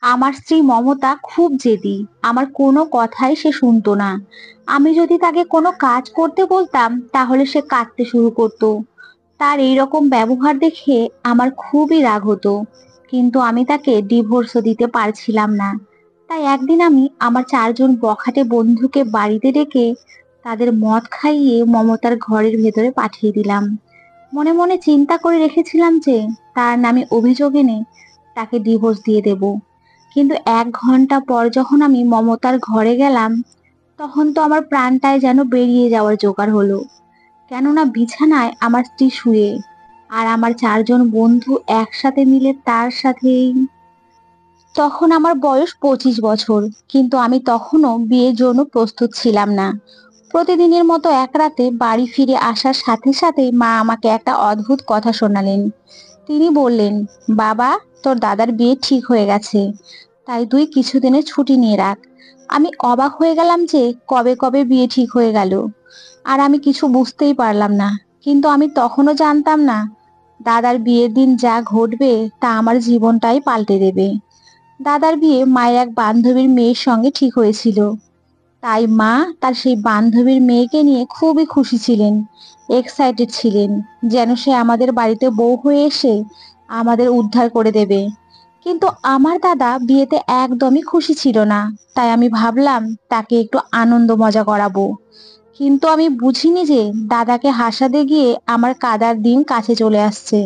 আমার স্ত্রী মমতা খুব জেদি। আমার কোনো কথাই সে শুনতো না। আমি যদি তাকে কোনো কাজ করতে বলতাম তাহলে সে কাঁদতে শুরু করতো। তার এইরকম ব্যবহার দেখে আমার খুবই রাগ হতো, কিন্তু আমি তাকে ডিভোর্সও দিতে পারছিলাম না। তাই একদিন আমি আমার 4 জন বখাটে বন্ধুকে বাড়িতে ডেকে তাদের মদ খাইয়ে মমতার ঘরের ভেতরে পাঠিয়ে দিলাম। মনে মনে চিন্তা করে রেখেছিলাম যে তার নামে অভিযোগ এনে তাকে ডিভোর্স দিয়ে দেব। কিন্তু 1 ঘন্টা পর যখন আমি মমতার ঘরে গেলাম, তখন তো আমার প্রাণটাই যেন বেরিয়ে যাওয়ার জোগাড় হলো। কেননা বিছানায় আমার স্ত্রী শুয়ে, আর আমার 4 জন বন্ধু একসাথে মিলে তার সাথেই। তখন আমার বয়স 25 বছর, কিন্তু আমি তখনও বিয়ের জন্য প্রস্তুত ছিলাম না। প্রতিদিনের মতো এক রাতে বাড়ি ফিরে আসার সাথে সাথে মা আমাকে একটা অদ্ভুত কথা শোনালেন। তিনি বললেন, বাবা, তোর দাদার বিয়ে ঠিক হয়ে গেছে, তাই তুই কিছুদিনের ছুটি নিয়ে রাখ। আমি অবাক হয়ে গেলাম যে কবে কবে বিয়ে ঠিক হয়ে গেল, আর আমি কিছু বুঝতেই পারলাম না। কিন্তু আমি তখনও জানতাম না দাদার বিয়ের দিন যা ঘটবে তা আমার জীবনটাই পাল্টে দেবে। দাদার বিয়ে মায়ের এক বান্ধবীর মেয়ের সঙ্গে ঠিক হয়েছিল, তাই মা তার সেই বান্ধবীর মেয়েকে নিয়ে খুবই খুশি ছিলেন, এক্সাইটেড ছিলেন, যেন সে আমাদের বাড়িতে বউ হয়ে এসে আমাদের উদ্ধার করে দেবে। কিন্তু আমার দাদা বিয়েতে একদমই খুশি ছিল না। তাই আমি ভাবলাম তাকে একটু আনন্দ মজা করাবো। কিন্তু আমি বুঝিনি যে দাদাকে হাসাতে গিয়ে আমার কাদার দিন কাছে চলে আসছে।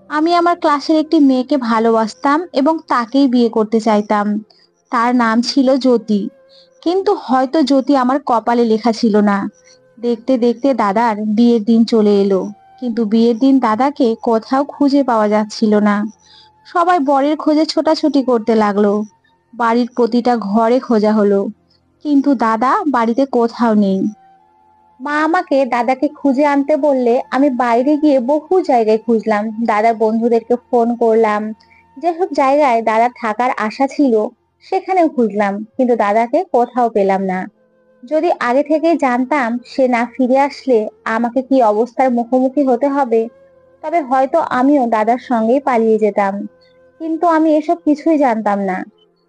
আমি আমার ক্লাসের একটি মেয়েকে ভালোবাসতাম এবং তাকেই বিয়ে করতে চাইতাম। তার নাম ছিল জ্যোতি। কিন্তু হয়তো জ্যোতি আমার কপালে লেখা ছিল না। দেখতে দেখতে দাদার বিয়ের দিন চলে এলো, কিন্তু বিয়ের দিন দাদাকে কোথাও খুঁজে পাওয়া যাচ্ছিল না। সবাই বরের খোঁজে ছোটাছুটি করতে লাগলো। বাড়ির প্রতিটা ঘরে খোঁজা হলো, কিন্তু দাদা বাড়িতে কোথাও নেই। মা আমাকে দাদাকে খুঁজে আনতে বললে আমি বাইরে গিয়ে বহু জায়গায় খুঁজলাম, দাদার বন্ধুদেরকে ফোন করলাম। যেসব জায়গায় দাদা থাকার আশা ছিল সেখানেও খুঁজলাম, কিন্তু দাদাকে কোথাও পেলাম না। যদি আগে থেকে জানতাম সে না ফিরে আসলে আমাকে কি অবস্থার মুখোমুখি হতে হবে, তবে হয়তো আমিও দাদার সঙ্গেই পালিয়ে যেতাম। কিন্তু আমি এসব কিছুই জানতাম না,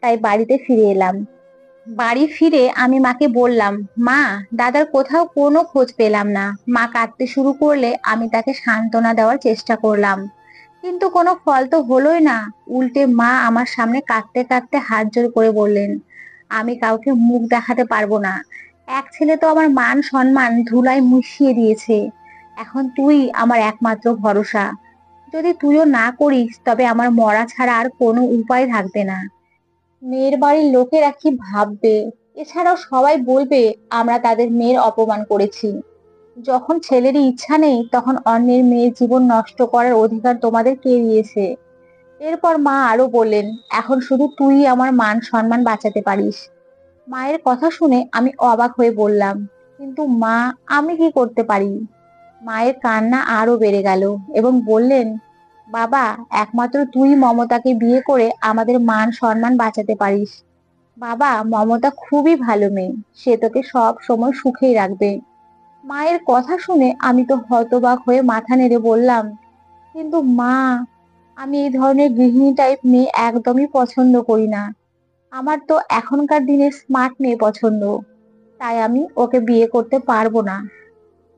তাই বাড়িতে ফিরে এলাম। বাড়ি ফিরে আমি মাকে বললাম, মা, দাদার কোথাও কোনো খোঁজ পেলাম না। মা কাঁদতে শুরু করলে আমি তাকে সান্ত্বনা দেওয়ার চেষ্টা করলাম, কিন্তু কোনো ফল তো হলোই না। উল্টে মা আমার সামনে কাঁদতে কাঁদতে হাত জোড় করে বললেন, আমি কাউকে মুখ দেখাতে পারবো না। এক ছেলে তো আমার মান সম্মান ধুলায় মিশিয়ে দিয়েছে। এখন তুই আমার একমাত্র ভরসা। যদি তুইও না করিস তবে আমার মরা ছাড়া আর কোনো উপায় থাকবে না। মেয়ের বাড়ির লোকেরা কি ভাববে? এছাড়াও সবাই বলবে আমরা তাদের মেয়ের অপমান করেছি। যখন ছেলেরই ইচ্ছা নেই তখন অন্যের মেয়ের জীবন নষ্ট করার অধিকার তোমাদের কে দিয়েছে? এরপর মা আরো বললেন, এখন শুধু তুই আমার মান সম্মান বাঁচাতে পারিস। মায়ের কথা শুনে আমি অবাক হয়ে বললাম, কিন্তু মা, আমি কি করতে পারি? মায়ের কান্না আরো বেড়ে গেল এবং বললেন, বাবা, একমাত্র তুই মমতাকে বিয়ে করে আমাদের মান সম্মান বাঁচাতে পারিস। বাবা, মমতা খুবই ভালো মেয়ে, সে তোকে সব সময় সুখেই রাখবে। মায়ের কথা শুনে আমি তো হতবাক হয়ে মাথা নেড়ে বললাম, কিন্তু মা, আমি এই ধরনের গৃহিণী টাইপ মেয়ে একদমই পছন্দ করি না। আমার তো এখনকার দিনের স্মার্ট মেয়ে পছন্দ, তাই আমি ওকে বিয়ে করতে পারবো না।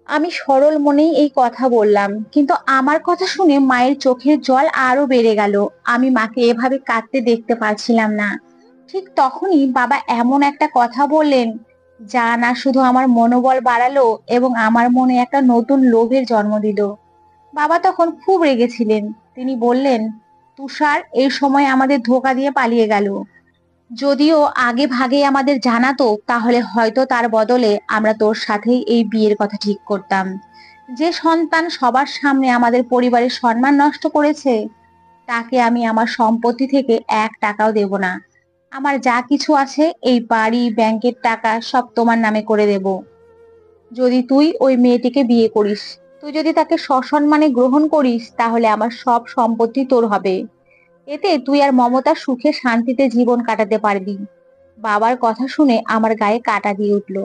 আমি সরল মনেই এই কথা বললাম, কিন্তু আমার কথা শুনে মায়ের চোখের জল আরো বেড়ে গেল। আমি মাকে এভাবে কাঁদতে দেখতে পারছিলাম না। ঠিক তখনই বাবা এমন একটা কথা বললেন যা না শুধু আমার মনোবল বাড়ালো এবং আমার মনে একটা নতুন লোভের জন্ম দিল। বাবা তখন খুব রেগেছিলেন। তিনি বললেন, তুষার এই সময় আমাদের ধোকা দিয়ে পালিয়ে গেল। যদিও আগে ভাগে আমাদের জানাতো তাহলে হয়তো তার বদলে আমরা তোর সাথেই এই বিয়ের কথা ঠিক করতাম। যে সন্তান সবার সামনে আমাদের পরিবারের সম্মান নষ্ট করেছে তাকে আমি আমার সম্পত্তি থেকে 1 টাকাও দেব না। আমার যা কিছু আছে, এই বাড়ি, ব্যাংকের টাকা সব তোমার নামে করে দেব যদি তুই ওই মেয়েটিকে বিয়ে করিস। তুই যদি তাকে সসম্মানে গ্রহণ করিস তাহলে আমার সব সম্পত্তি তোর হবে। এতে তুই আর মমতা সুখে শান্তিতে জীবন কাটাতে পারবি। বাবার কথা শুনে আমার গায়ে কাঁটা দিয়ে উঠলো,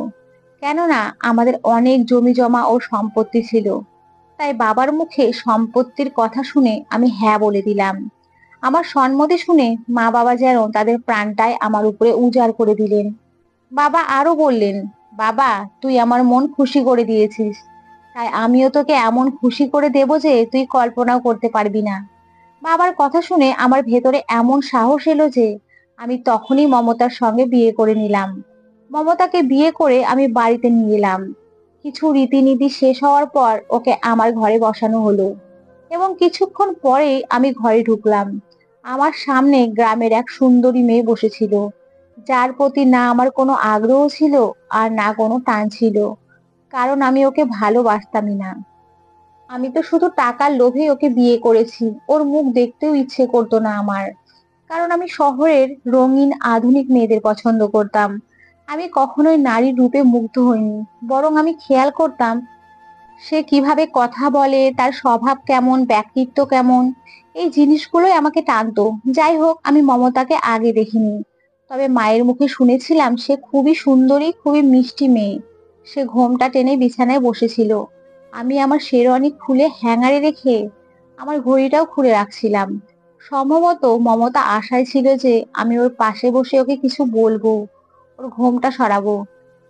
কেননা আমাদের অনেক জমি জমা ও সম্পত্তি ছিল। তাই বাবার মুখে সম্পত্তির কথা শুনে আমি হ্যাঁ বলে দিলাম। আমার সম্মতি শুনে মা বাবা যেন তাদের প্রাণটাই আমার উপরে উজাড় করে দিলেন। বাবা আরো বললেন, বাবা তুই আমার মন খুশি করে দিয়েছিস, তাই আমিও তোকে এমন খুশি করে দেব যে তুই কল্পনাও করতে পারবি না। বাবার কথা শুনে আমার ভেতরে এমন সাহস এলো যে আমি তখনই মমতার সঙ্গে বিয়ে করে নিলাম। মমতাকে বিয়ে করে আমি বাড়িতে নিয়ে এলাম। কিছু রীতিনীতি শেষ হওয়ার পর ওকে আমার ঘরে বসানো হলো এবং কিছুক্ষণ পরেই আমি ঘরে ঢুকলাম। আমার সামনে গ্রামের এক সুন্দরী মেয়ে বসেছিল, যার প্রতি না আমার কোনো আগ্রহ ছিল আর না কোনো টান ছিল, কারণ আমি ওকে ভালোবাসতামই না। আমি তো শুধু টাকার লোভে ওকে বিয়ে করেছি, ওর মুখ দেখতেও ইচ্ছে করতো না আমার, কারণ আমি শহরের রঙিন আধুনিক মেয়েদের পছন্দ করতাম। আমি কখনোই নারীর রূপে মুগ্ধ হইনি, বরং আমি খেয়াল করতাম সে কিভাবে কথা বলে, তার স্বভাব কেমন, ব্যক্তিত্ব কেমন, এই জিনিসগুলোই আমাকে টানতো। যাই হোক, আমি মমতাকে আগে দেখিনি, তবে মায়ের মুখে শুনেছিলাম সে খুবই সুন্দরী, খুবই মিষ্টি মেয়ে। সে ঘোমটা টেনে বিছানায় বসেছিল। আমি আমার শেরওয়ানি খুলে হ্যাঙ্গারে রেখে আমার ঘড়িটাও খুলে রাখছিলাম। সম্ভবত মমতা আশায় ছিল যে আমি ওর পাশে বসে ওকে কিছু বলবো, ওর ঘোমটা সরাবো।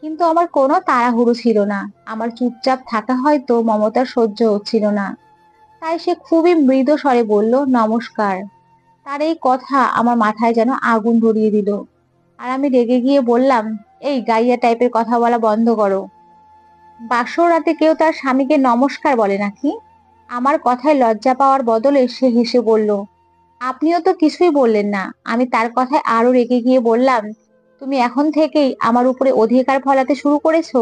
কিন্তু আমার কোনো তাড়াহুড়ো ছিল না। আমার চুপচাপ থাকা হয়তো মমতার সহ্য হচ্ছিল না, তাই সে খুবই মৃদু স্বরে বলল, নমস্কার। তার এই কথা আমার মাথায় যেন আগুন ধরিয়ে দিল। আর আমি রেগে গিয়ে বললাম, এই গাইয়া টাইপের কথা বলা বন্ধ করো। বাসর রাতে কেউ তার স্বামীকে নমস্কার বলে নাকি? আমার কথায় লজ্জা পাওয়ার বদলে সে হেসে বলল, আপনিও তো কিছুই বললেন না। আমি তার কথায় আরো রেগে গিয়ে বললাম, তুমি এখন থেকেই আমার উপরে অধিকার ফলাতে শুরু করেছো।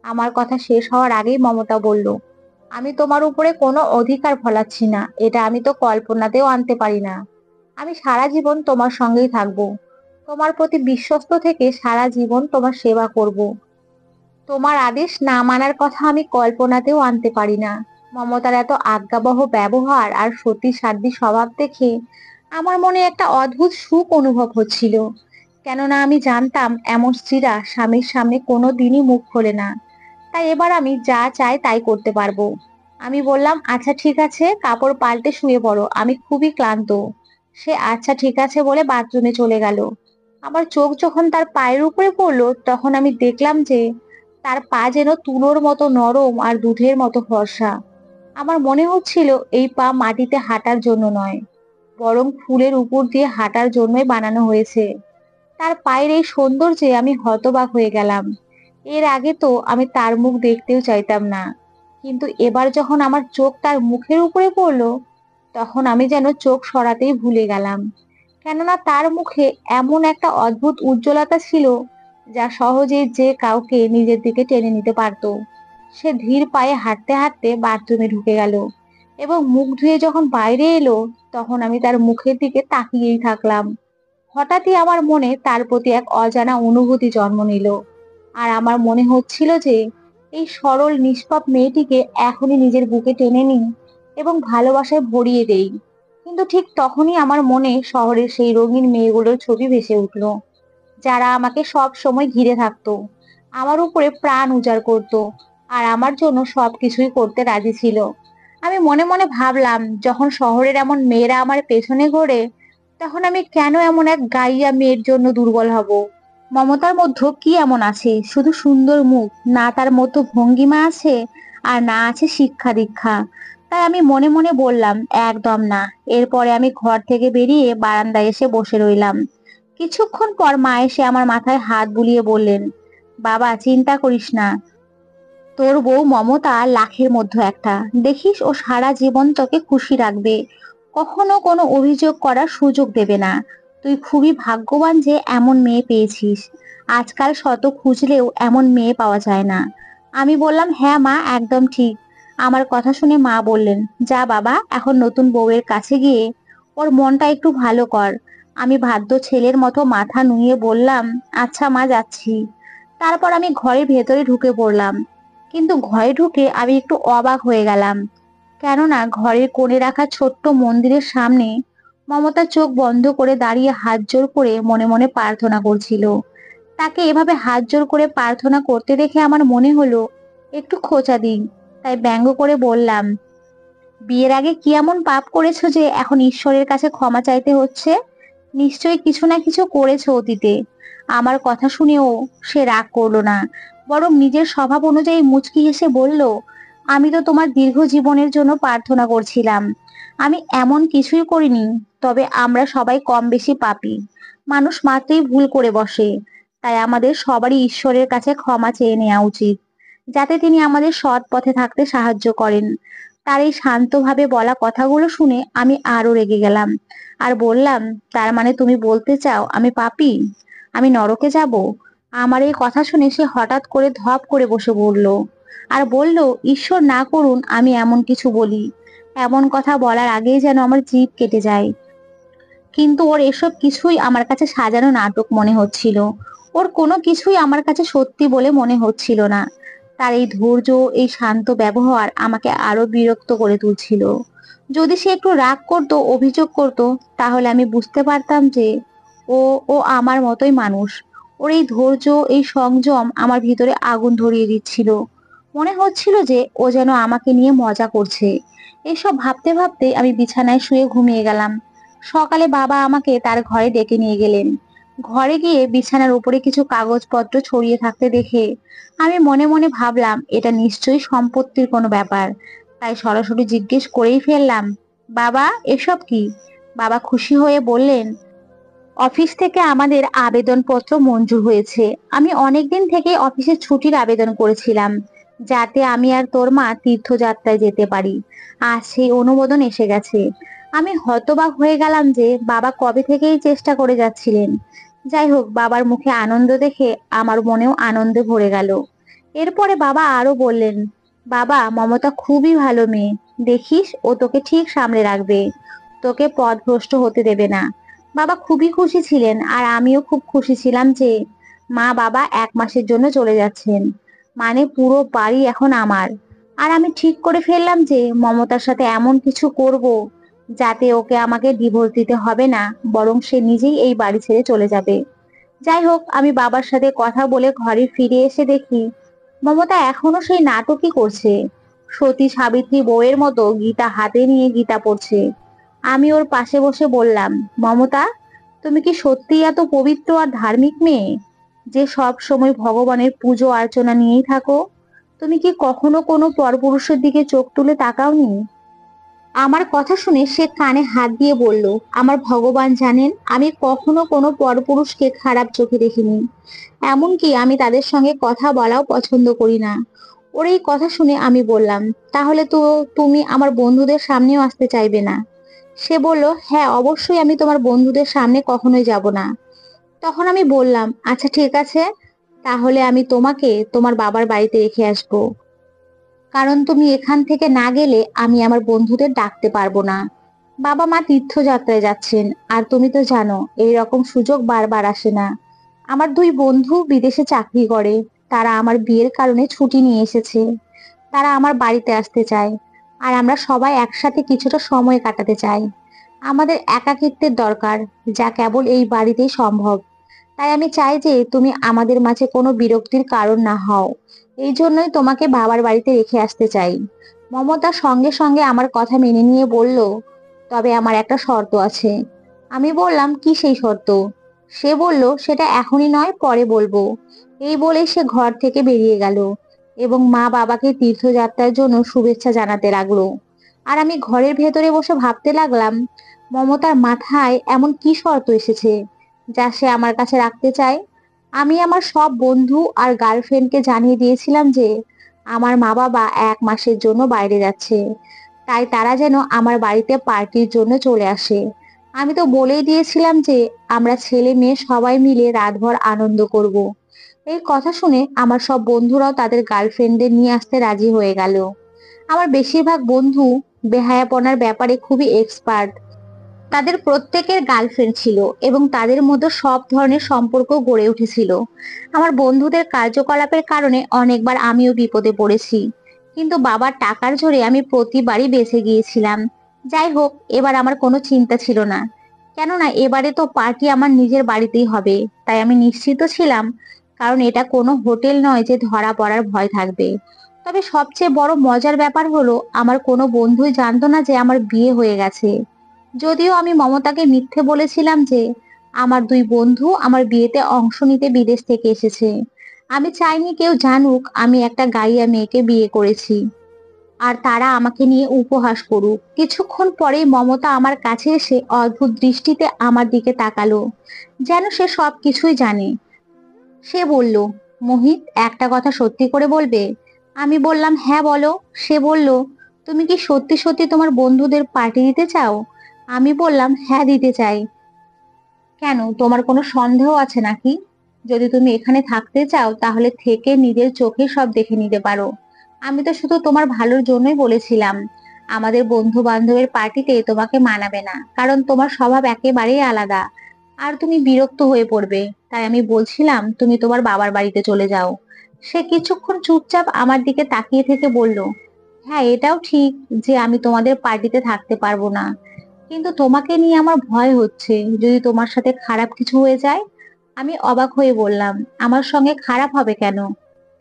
আমার কথা শেষ হওয়ার আগেই মমতা বলল, আমি তোমার উপরে কোনো অধিকার ফলাচ্ছি না, এটা আমি তো কল্পনাতেও আনতে পারি না। আমি সারা জীবন তোমার সঙ্গেই থাকবো, তোমার প্রতি বিশ্বস্ত থেকে সারা জীবন তোমার সেবা করব। তোমার আদেশ না মানার কথা আমি কল্পনাতেও আনতে পারি না। মমতার এত আজ্ঞাবহ ব্যবহার আর সতী সাধ্বী স্বভাব দেখে আমার মনে একটা অদ্ভুত সুখ অনুভব হচ্ছিল। কেননা আমি জানতাম এমন স্ত্রীরা স্বামীর সামনে কোনো দিনই মুখ খোলে না। তাই এবার আমি যা চাই তাই করতে পারবো। আমি বললাম, আচ্ছা ঠিক আছে, কাপড় পাল্টে শুয়ে পড়ো, আমি খুবই ক্লান্ত। সে আচ্ছা ঠিক আছে বলে বাথরুমে চলে গেল। আমার চোখ যখন তার পায়ের উপরে পড়লো, তখন আমি দেখলাম যে তার পা যেন তুলোর মতো নরম আর দুধের মতো ফর্সা। আমার মনে হচ্ছিল এই পা মাটিতে হাঁটার জন্য নয়, বরং ফুলের উপর দিয়ে হাঁটার জন্যই বানানো হয়েছে। তার পায়ের এই সৌন্দর্যে আমি হতবাক হয়ে গেলাম। এর আগে তো আমি তার মুখ দেখতেও চাইতাম না, কিন্তু এবার যখন আমার চোখ তার মুখের উপরে পড়লো, তখন আমি যেন চোখ সরাতেই ভুলে গেলাম। কেননা তার মুখে এমন একটা অদ্ভুত উজ্জ্বলতা ছিল, যা সহজেই যে কাউকে নিজের দিকে টেনে নিতে পারতো। সে ধীর পায়ে হাঁটতে হাঁটতে বাথরুমে ঢুকে গেল এবং মুখ ধুয়ে যখন বাইরে এলো, তখন আমি তার মুখের দিকে তাকিয়েই থাকলাম। হঠাৎই আমার মনে তার প্রতি এক অজানা অনুভূতি জন্ম নিল। আর আমার মনে হচ্ছিল যে এই সরল নিষ্পাপ মেয়েটিকে এখনই নিজের বুকে টেনে নিই এবং ভালোবাসায় ভরিয়ে দেই। কিন্তু ঠিক তখনই আমার মনে শহরের সেই রঙিন মেয়েগুলোর ছবি ভেসে উঠলো, যারা আমাকে সব সময় ঘিরে থাকতো, আমার উপরে প্রাণ উজাড় করত, আর আমার জন্য সবকিছুই করতে রাজি ছিল। আমি মনে মনে ভাবলাম, যখন শহরের এমন মেয়েরা আমার পেছনে ঘোরে, তখন আমি কেন এমন এক গাইয়া মেয়ের জন্য দুর্বল হব? মমতার মধ্যে কি এমন আছে? শুধু সুন্দর মুখ, না তার মতো ভঙ্গিমা আছে, আর না আছে শিক্ষা দীক্ষা। তাই আমি মনে মনে বললাম, একদম না। এরপরে আমি ঘর থেকে বেরিয়ে বারান্দায় এসে বসে রইলাম। কিছুক্ষণ পর মা এসে আমার মাথায় হাত বুলিয়ে বললেন, বাবা চিন্তা করিস না, তোর বউ মমতা লাখের মধ্যে একটা। দেখিস ও সারা জীবন তোকে খুশি রাখবে, কখনো কোনো অভিযোগ করার সুযোগ দেবে না। তুই খুবই ভাগ্যবান যে এমন মেয়ে পেয়েছিস। আজকাল শত খুঁজলেও এমন মেয়ে পাওয়া যায় না। আমি বললাম, হ্যাঁ মা, একদম ঠিক। আমার কথা শুনে মা বললেন, যা বাবা, এখন নতুন বউয়ের কাছে গিয়ে ওর মনটা একটু ভালো কর। আমি বাধ্য ছেলের মতো মাথা নুইয়ে বললাম, আচ্ছা মা, যাচ্ছি। তারপর আমি ঘরের ভেতরে ঢুকে পড়লাম। কিন্তু ঘরে ঢুকে আমি একটু অবাক হয়ে গেলাম, কেননা ঘরের কোণে রাখা ছোট্ট মন্দিরের সামনে মমতা চোখ বন্ধ করে দাঁড়িয়ে হাত জোর করে মনে মনে প্রার্থনা করছিল। তাকে এভাবে হাত জোর করে প্রার্থনা করতে দেখে আমার মনে হলো একটু খোঁচা দিই। তাই ব্যঙ্গ করে বললাম, বিয়ের আগে কি এমন পাপ করেছো যে এখন ঈশ্বরের কাছে ক্ষমা চাইতে হচ্ছে? নিশ্চয়ই কিছু না কিছু করেছো অতীতে। আমার কথা শুনেও সে রাগ করলো না, বরং নিজের স্বভাব অনুযায়ী মুচকি হেসে বলল, আমি তো তোমার দীর্ঘ জীবনের জন্য প্রার্থনা করছিলাম। আমি এমন কিছুই করিনি। তবে আমরা সবাই কম বেশি পাপী। মানুষ মাত্রই ভুল করে বসে। তাই আমাদের সবারই ঈশ্বরের কাছে ক্ষমা চেয়ে নেওয়া উচিত, যাতে তিনি আমাদের সৎ পথে থাকতে সাহায্য করেন। তার এই শান্তভাবে বলা কথাগুলো শুনে আমি আরো রেগে গেলাম, আর বললাম, তার মানে তুমি বলতে চাও আমি পাপী, আমি নরকে যাব? আমার এই কথা শুনে সে হঠাৎ করে ধপ করে বসে পড়ল আর বলল, ঈশ্বর না করুন আমি এমন কিছু বলি। এমন কথা বলার আগেই যেন আমার জিভ কেটে যায়। কিন্তু ওর এসব কিছুই আমার কাছে সাজানো নাটক মনে হচ্ছিল। ওর কোনো কিছুই আমার কাছে সত্যি বলে মনে হচ্ছিল না। তার এই ধৈর্য, এই শান্ত ব্যবহার আমাকে আরো বিরক্ত করে তুলছিল। যদি সে একটু রাগ করত, অভিযোগ করত, তাহলে আমি বুঝতে পারতাম যে ও ও আমার মতোই মানুষ। ওর এই ধৈর্য, এই সংযম আমার ভিতরে আগুন ধরিয়ে দিচ্ছিল। মনে হচ্ছিল যে ও যেন আমাকে নিয়ে মজা করছে। এসব ভাবতে ভাবতে আমি বিছানায় শুয়ে ঘুমিয়ে গেলাম। সকালে বাবা আমাকে তার ঘরে ডেকে নিয়ে গেলেন। ঘরে গিয়ে বিছানার উপরে কিছু কাগজপত্র ছড়িয়ে থাকতে দেখে আমি মনে মনে ভাবলাম, এটা নিশ্চয়ই সম্পত্তির কোনো ব্যাপার। তাই সরাসরি জিজ্ঞেস করেই ফেললাম, বাবা, এসব কি? বাবা খুশি হয়ে বললেন, অফিস থেকে আমাদের আবেদনপত্র মঞ্জুর হয়েছে। আমি অনেকদিন থেকে অফিসে ছুটির আবেদন করেছিলাম, যাতে আমি আর তোর মা তীর্থযাত্রায় যেতে পারি। আর সেই অনুমোদন এসে গেছে। আমি হতবাক হয়ে গেলাম যে বাবা কবে থেকেই চেষ্টা করে যাচ্ছিলেন। যাই হোক, বাবার মুখে আনন্দ দেখে আমার মনেও আনন্দে ভরে গেল। এরপরে বাবা আরো বললেন, বাবা, মমতা খুবই ভালো মেয়ে। দেখিস, ও তোকে ঠিক সামলে রাখবে, তোকে পথভ্রষ্ট হতে দেবে না। বাবা খুবই খুশি ছিলেন, আর আমিও খুব খুশি ছিলাম যে মা বাবা 1 মাসের জন্য চলে যাচ্ছেন। মানে পুরো বাড়ি এখন আমার। আর আমি ঠিক করে ফেললাম যে মমতার সাথে এমন কিছু করব যাতে ওকে আমাকে ডিভোর্স দিতে হবে না, বরং সে নিজেই এই বাড়ি ছেড়ে চলে যাবে। যাই হোক, আমি বাবার সাথে কথা বলে ঘরে ফিরে এসে দেখি মমতা এখনো সেই নাটকই করছে। সতী সাবিত্রী বউয়ের মতো গীতা হাতে নিয়ে গীতা পড়ছে। আমি ওর পাশে বসে বললাম, মমতা, তুমি কি সত্যিই এত পবিত্র আর ধার্মিক মেয়ে, যে সব সময় ভগবানের পুজো অর্চনা নিয়েই থাকো? তুমি কি কখনো কোনো পরপুরুষের দিকে চোখ তুলে তাকাওনি? আমার কথা শুনে সে কানে হাত দিয়ে বলল, আমার ভগবান জানেন, আমি কখনো কোনো পরপুরুষকে খারাপ চোখে দেখিনি। এমনকি আমি তাদের সঙ্গে কথা বলাও পছন্দ করি না। ওর এই কথা শুনে আমি বললাম, তাহলে তো তুমি আমার বন্ধুদের সামনেও আসতে চাইবে না? সে বলল, হ্যাঁ, অবশ্যই আমি তোমার বন্ধুদের সামনে কখনোই যাব না। তখন আমি বললাম, আচ্ছা ঠিক আছে, তাহলে আমি তোমাকে তোমার বাবার বাড়িতে রেখে আসবো। কারণ তুমি এখান থেকে না গেলে আমি আমার বন্ধুদের ডাকতে পারবো না। বাবা মা তীর্থযাত্রায় যাচ্ছেন, আর তুমি তো জানো এই রকম সুযোগ বারবার আসে না। আমার 2 বন্ধু বিদেশে চাকরি করে। তারা আমার বিয়ের কারণে ছুটি নিয়ে এসেছে। তারা আমার বাড়িতে আসতে চায়, আর আমরা সবাই একসাথে কিছুটা সময় কাটাতে চাই। আমাদের একাকিত্বের দরকার, যা কেবল এই বাড়িতেই সম্ভব। তাই আমি চাই যে তুমি আমাদের মাঝে কোনো বিরক্তির কারণ না হও। এই জন্যই তোমাকে বাবার বাড়িতে রেখে আসতে চাই। মমতা সঙ্গে সঙ্গে আমার কথা মেনে নিয়ে বলল, তবে আমার একটা শর্ত আছে। আমি বললাম, কি সেই শর্ত? সে বলল, সেটা এখনই নয়, পরে বলবো। এই বলে সে ঘর থেকে বেরিয়ে গেল এবং মা বাবাকে তীর্থযাত্রার জন্য শুভেচ্ছা জানাতে লাগলো। আর আমি ঘরের ভেতরে বসে ভাবতে লাগলাম, মমতার মাথায় এমন কি শর্ত এসেছে যা সে আমার কাছে রাখতে চায়। আমি আমার সব বন্ধু আর গার্লফ্রেন্ডকে জানিয়ে দিয়েছিলাম যে আমার মা বাবা 1 মাসের জন্য বাইরে যাচ্ছে, তাই তারা যেন আমার বাড়িতে পার্টির জন্য চলে আসে। আমি তো বলেই দিয়েছিলাম যে আমরা ছেলে মেয়ে সবাই মিলে রাতভর আনন্দ করব। এই কথা শুনে আমার সব বন্ধুরাও তাদের গার্লফ্রেন্ডদের নিয়ে আসতে রাজি হয়ে গেল। আমার বেশিরভাগ বন্ধু বেহায়াপনার ব্যাপারে খুবই এক্সপার্ট। তাদের প্রত্যেকের গার্লফ্রেন্ড ছিল এবং তাদের মধ্যে সব ধরনের সম্পর্ক গড়ে উঠেছিল। আমার বন্ধুদের কার্যকলাপের কারণে অনেকবার আমিও বিপদে পড়েছি, কিন্তু বাবার টাকার জোরে আমি প্রতিবারই বেঁচে গিয়েছিলাম। যাই হোক, এবার আমার কোনো চিন্তা ছিল না, কেননা এবারে তো পার্টি আমার নিজের বাড়িতেই হবে। তাই আমি নিশ্চিত ছিলাম, কারণ এটা কোনো হোটেল নয় যে ধরা পড়ার ভয় থাকবে। তবে সবচেয়ে বড় মজার ব্যাপার হলো আমার কোনো বন্ধুই জানতো না যে আমার বিয়ে হয়ে গেছে। যদিও আমি মমতাকে মিথ্যে বলেছিলাম যে আমার দুই বন্ধু আমার বিয়েতে অংশ নিতে বিদেশ থেকে এসেছে। আমি চাইনি কেউ জানুক আমি একটা গাইয়া মেয়েকে বিয়ে করেছি, আর তারা আমাকে নিয়ে উপহাস করুক। কিছুক্ষণ পরেই মমতা আমার কাছে এসে অদ্ভুত দৃষ্টিতে আমার দিকে তাকালো, যেন সে সব কিছুই জানে। সে বলল, মোহিত, একটা কথা সত্যি করে বলবে? আমি বললাম, হ্যাঁ বলো। সে বলল, তুমি কি সত্যি সত্যি তোমার বন্ধুদের পার্টি দিতে চাও? আমি বললাম, হ্যাঁ দিতে চাই। কেন, তোমার কোনো সন্দেহ আছে নাকি? যদি তুমি এখানে থাকতে চাও তাহলে থেকে নিজের চোখে সব দেখে নিতে পারো। আমি তো শুধু তোমার ভালোর জন্যই বলেছিলাম। আমাদের বন্ধু বান্ধবের পার্টিতে তোমাকে মানাবে না, কারণ তোমার স্বভাব একেবারেই আলাদা, আর তুমি বিরক্ত হয়ে পড়বে। তাই আমি বলছিলাম তুমি তোমার বাবার বাড়িতে চলে যাও। সে কিছুক্ষণ চুপচাপ আমার দিকে তাকিয়ে থেকে বলল, হ্যাঁ এটাও ঠিক যে আমি তোমাদের পার্টিতে থাকতে পারবো না, কিন্তু তোমাকে নিয়ে আমার ভয় হচ্ছে, যদি তোমার সাথে খারাপ কিছু হয়ে যায়। আমি অবাক হয়ে বললাম, আমার সঙ্গে খারাপ হবে কেন?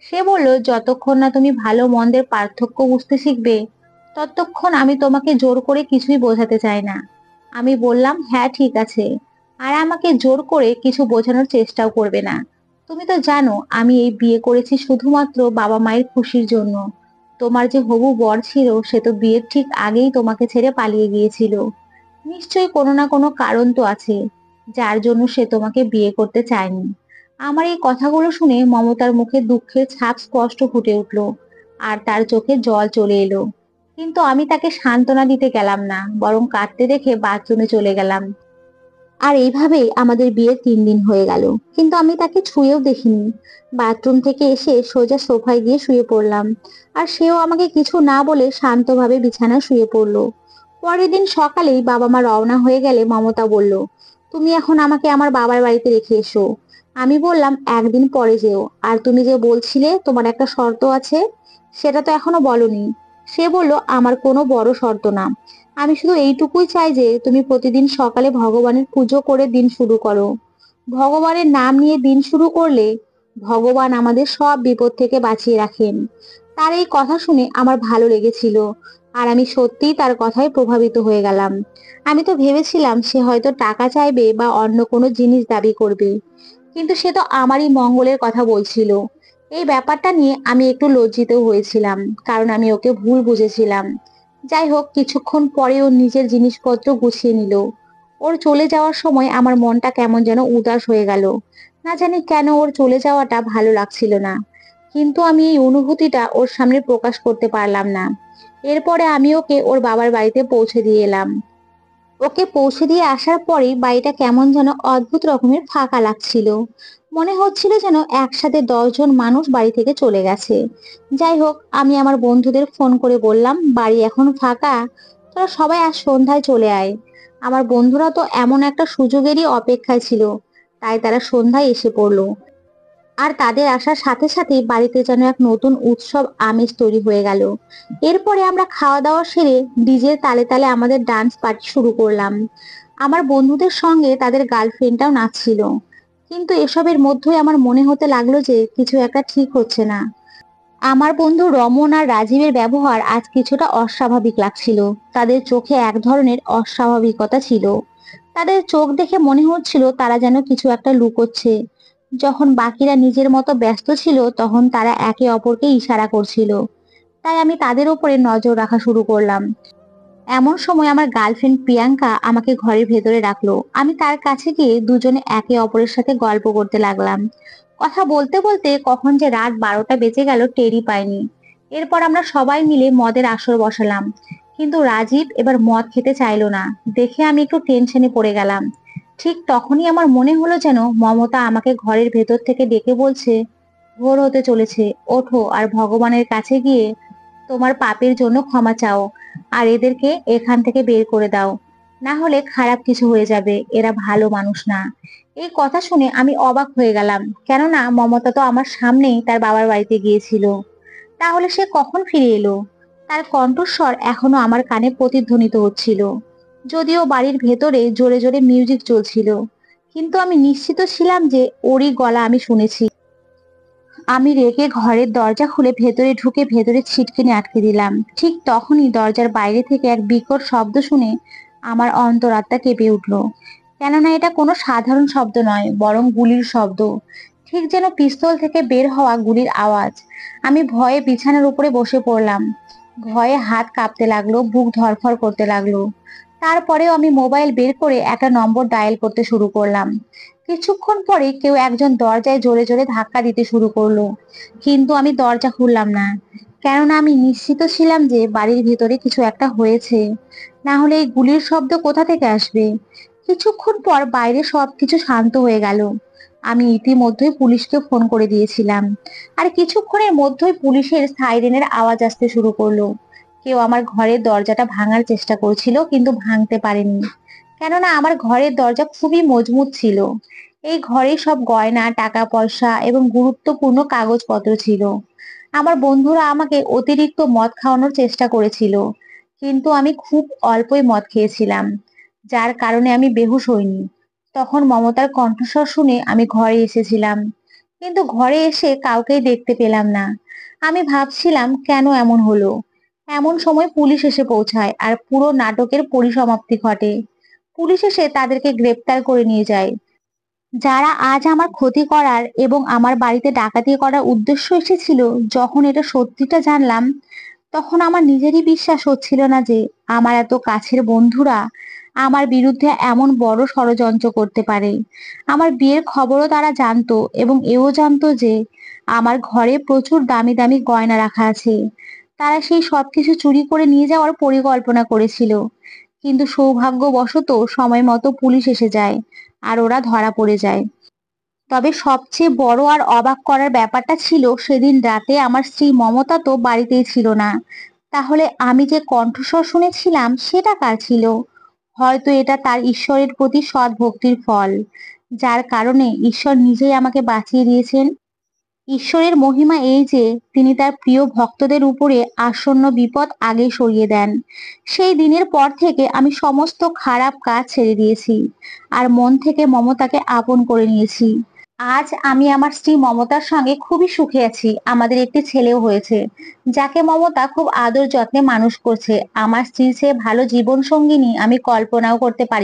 সে বলল, যতক্ষণ না তুমি ভালো মন্দের পার্থক্য বুঝতে শিখবে ততক্ষণ আমি তোমাকে জোর করে কিছুই বোঝাতে চাই না। আমি বললাম, হ্যাঁ ঠিক আছে, আর আমাকে জোর করে কিছু বোঝানোর চেষ্টাও করবে না। তুমি তো জানো আমি এই বিয়ে করেছি শুধুমাত্র বাবা মায়ের খুশির জন্য। তোমার যে হবু বর ছিল সে তো বিয়ের ঠিক আগেই তোমাকে ছেড়ে পালিয়ে গিয়েছিল। নিশ্চয়ই কোনো না কোনো কারণ তো আছে যার জন্য সে তোমাকে বিয়ে করতে চায়নি। আমার এই কথাগুলো শুনে মমতার মুখে দুঃখের ছাপ স্পষ্ট ফুটে উঠল, আর তার চোখে জল চলে এলো। কিন্তু আমি তাকে সান্ত্বনা দিতে গেলাম না, বরং কাঁদতে দেখে বাথরুমে চলে গেলাম। আর এইভাবেই আমাদের বিয়ের 3 দিন হয়ে গেল, কিন্তু আমি তাকে ছুঁয়েও দেখিনি। বাথরুম থেকে এসে সোজা সোফায় গিয়ে শুয়ে পড়লাম, আর সেও আমাকে কিছু না বলে শান্তভাবে বিছানায় শুয়ে পড়লো। পরের দিন সকালেই বাবা মা রওনা হয়ে গেলে মমতা বলল, তুমি এখন আমাকে আমার বাবার বাড়িতে রেখে এসো। আমি বললাম, একদিন পরে যেও। আর তুমি যে বলছিলে তোমার একটা শর্ত আছে, সেটা তো এখনো বলনি। সে বলল, আমার কোনো বড় শর্ত না, আমি শুধু এইটুকুই চাই যে তুমি প্রতিদিন সকালে ভগবানের পুজো করে দিন শুরু করো। ভগবানের নাম নিয়ে দিন শুরু করলে ভগবান আমাদের সব বিপদ থেকে বাঁচিয়ে রাখেন। তার এই কথা শুনে আমার ভালো লেগেছিল, আর আমি সত্যিই তার কথায় প্রভাবিত হয়ে গেলাম। আমি তো ভেবেছিলাম সে হয়তো টাকা চাইবে বা অন্য কোনো জিনিস দাবি করবে, কিন্তু সে তো আমারই মঙ্গলের কথা বলছিল। এই ব্যাপারটা নিয়ে আমি একটু লজ্জিত হয়েছিলাম, কারণ আমি ওকে ভুল বুঝেছিলাম। যাই হোক, কিছুক্ষণ পরে ও নিজের জিনিসপত্র গুছিয়ে নিল। ওর চলে যাওয়ার সময় আমার মনটা কেমন যেন উদাস হয়ে গেল। না জানি কেন ওর চলে যাওয়াটা ভালো লাগছিল না, কিন্তু আমি এই অনুভূতিটা ওর সামনে প্রকাশ করতে পারলাম না। এরপরে আমি ওকে ওর বাবার বাড়িতে পৌঁছে দিয়ে এলাম। ওকে পৌঁছে দিয়ে আসার পরেই বাড়িটা কেমন যেন অদ্ভুত রকমের ফাঁকা লাগছিল। মনে হচ্ছিল যেন একসাথে 10 জন মানুষ বাড়ি থেকে চলে গেছে। যাই হোক, আমি আমার বন্ধুদের ফোন করে বললাম, বাড়ি এখন ফাঁকা, তোরা সবাই আজ সন্ধ্যায় চলে আয়। আমার বন্ধুরা তো এমন একটা সুযোগেরই অপেক্ষায় ছিল, তাই তারা সন্ধ্যায় এসে পড়লো। আর তাদের আসার সাথে সাথেই বাড়িতে যেন এক নতুন উৎসব আমেজ তৈরি হয়ে গেল। এরপরে আমরা খাওয়া দাওয়া সেরে ডিজের তালে তালে আমাদের ডান্স পার্টি শুরু করলাম। আমার বন্ধুদের সঙ্গে তাদের গার্লফ্রেন্ডটাও নাচছিল। কিন্তু এসবের মধ্যেই আমার মনে হতে লাগলো যে কিছু একটা ঠিক হচ্ছে না। আমার বন্ধু রমন আর রাজীবের ব্যবহার আজ কিছুটা অস্বাভাবিক লাগছিল। তাদের চোখে এক ধরনের অস্বাভাবিকতা ছিল। তাদের চোখ দেখে মনে হচ্ছিল তারা যেন কিছু একটা লুকোচ্ছে। যখন বাকিরা নিজের মতো ব্যস্ত ছিল তখন তারা একে অপরকে ইশারা করছিল। তাই আমি তাদের উপরে নজর রাখা শুরু করলাম। এমন সময় আমার গার্লফ্রেন্ড প্রিয়াঙ্কা আমাকে ঘরের ভেতরে রাখলো। আমি তার কাছে গিয়ে দুজনে একে অপরের সাথে গল্প করতে লাগলাম। কথা বলতে বলতে কখন যে রাত 12টা বেজে গেল টেরই পাইনি। এরপর আমরা সবাই মিলে মদের আসর বসালাম, কিন্তু রাজীব এবার মদ খেতে চাইলো না। দেখে আমি একটু টেনশনে পড়ে গেলাম। ঠিক তখনই আমার মনে হলো যেন মমতা আমাকে ঘরের ভেতর থেকে ডেকে বলছে, ভোর হতে চলেছে, ওঠো আর ভগবানের কাছে গিয়ে তোমার পাপের জন্য ক্ষমা চাও, আর এদেরকে এখান থেকে বের করে দাও, না হলে খারাপ কিছু হয়ে যাবে, এরা ভালো মানুষ না। এই কথা শুনে আমি অবাক হয়ে গেলাম, কেননা মমতা তো আমার সামনেই তার বাবার বাড়িতে গিয়েছিল। তাহলে সে কখন ফিরে এলো? তার কণ্ঠস্বর এখনো আমার কানে প্রতিধ্বনিত হচ্ছিল, যদিও বাড়ির ভেতরে জোরে জোরে মিউজিক চলছিল, কিন্তু আমি নিশ্চিত ছিলাম যে ওরই গলা আমি শুনেছি। আমি রেগে ঘরের দরজা খুলে ভেতরে ঢুকে ভেতরে ছিটকিনি আটকে দিলাম। ঠিক তখনই দরজার বাইরে থেকে এক বিকট শব্দ শুনে আমার অন্তরাত্মা কেঁপে উঠল। কেননা এটা কোনো সাধারণ শব্দ নয়, বরং গুলির শব্দ। ঠিক যেন পিস্তল থেকে বের হওয়া গুলির আওয়াজ। আমি ভয়ে বিছানার উপরে বসে পড়লাম। ভয়ে হাত কাঁপতে লাগলো, বুক ধড়ফড় করতে লাগলো। তারপরেও আমি মোবাইল বের করে একটা নম্বর ডায়াল করতে শুরু করলাম। কিছুক্ষণ পরে কেউ একজন দরজায় জোরে জোরে ধাক্কা দিতে শুরু করলো, কিন্তু আমি দরজা খুললাম না। কেননা আমি নিশ্চিত ছিলাম যে বাড়ির ভিতরে কিছু একটা হয়েছে, না হলে এই গুলির শব্দ কোথা থেকে আসবে। কিছুক্ষণ পর বাইরে সবকিছু শান্ত হয়ে গেল। আমি ইতিমধ্যেই পুলিশকে ফোন করে দিয়েছিলাম। আর কিছুক্ষণের মধ্যেই পুলিশের সাইরেনের আওয়াজ আসতে শুরু করলো। কেউ আমার ঘরের দরজাটা ভাঙার চেষ্টা করছিল, কিন্তু ভাঙতে পারেনি। কেননা আমার ঘরের দরজা খুবই মজবুত ছিল। এই ঘরে সব গয়না, টাকা পয়সা এবং গুরুত্বপূর্ণ কাগজপত্র ছিল। আমার বন্ধুরা আমাকে অতিরিক্ত মদ খাওয়ানোর চেষ্টা করেছিল, কিন্তু আমি খুব অল্পই মদ খেয়েছিলাম, যার কারণে আমি বেহুশ হইনি। তখন মমতার কণ্ঠস্বর শুনে আমি ঘরে এসেছিলাম, কিন্তু ঘরে এসে কাউকেই দেখতে পেলাম না। আমি ভাবছিলাম কেন এমন হলো। এমন সময় পুলিশ এসে পৌঁছায় আর পুরো নাটকের পরিসমাপ্তি ঘটে। পুলিশ এসে তাদেরকে গ্রেপ্তার করে নিয়ে যায়। যারা আজ আমার ক্ষতি করার এবং আমার বাড়িতে ডাকাতি করার উদ্দেশ্য এসেছিল। যখন এটা সত্যিটা জানলাম, তখন আমার নিজেরই বিশ্বাস হচ্ছিল না যে আমার এত কাছের বন্ধুরা আমার বিরুদ্ধে এমন বড় ষড়যন্ত্র করতে পারে। আমার বিয়ের খবরও তারা জানতো এবং এও জানতো যে আমার ঘরে প্রচুর দামি দামি গয়না রাখা আছে। তারা সেই সবকিছু চুরি করে নিয়ে যাওয়ার পরিকল্পনা করেছিল। কিন্তু সৌভাগ্যবশত সময় মতো পুলিশ এসে যায় আর ওরা ধরা পড়ে যায়। তবে সবচেয়ে বড় আর অবাক করার ব্যাপারটা ছিল, সেদিন রাতে আমার স্ত্রী মমতা তো বাড়িতেই ছিল না। তাহলে আমি যে কণ্ঠস্বর শুনেছিলাম সেটা কার ছিল? হয়তো এটা তার ঈশ্বরের প্রতি সৎ ভক্তির ফল, যার কারণে ঈশ্বর নিজেই আমাকে বাঁচিয়ে দিয়েছেন। ঈশ্বরের মহিমা এই যে তিনি তার প্রিয় ভক্তদের উপরে আসন্ন বিপদ আগেই সরিয়ে দেন। সেই দিনের পর থেকে আমি সমস্ত খারাপ কাজ ছেড়ে দিয়েছি আর মন থেকে মমতাকে আপন করে নিয়েছি। আজ আমি আমার স্ত্রী মমতার সঙ্গে খুবই সুখে আছি। আমাদের একটি ছেলেও হয়েছে, যাকে মমতা খুব আদর যত্নে মানুষ করছে। আমার স্ত্রীর চেয়ে ভালো জীবন সঙ্গিনী আমি কল্পনাও করতে পারি না।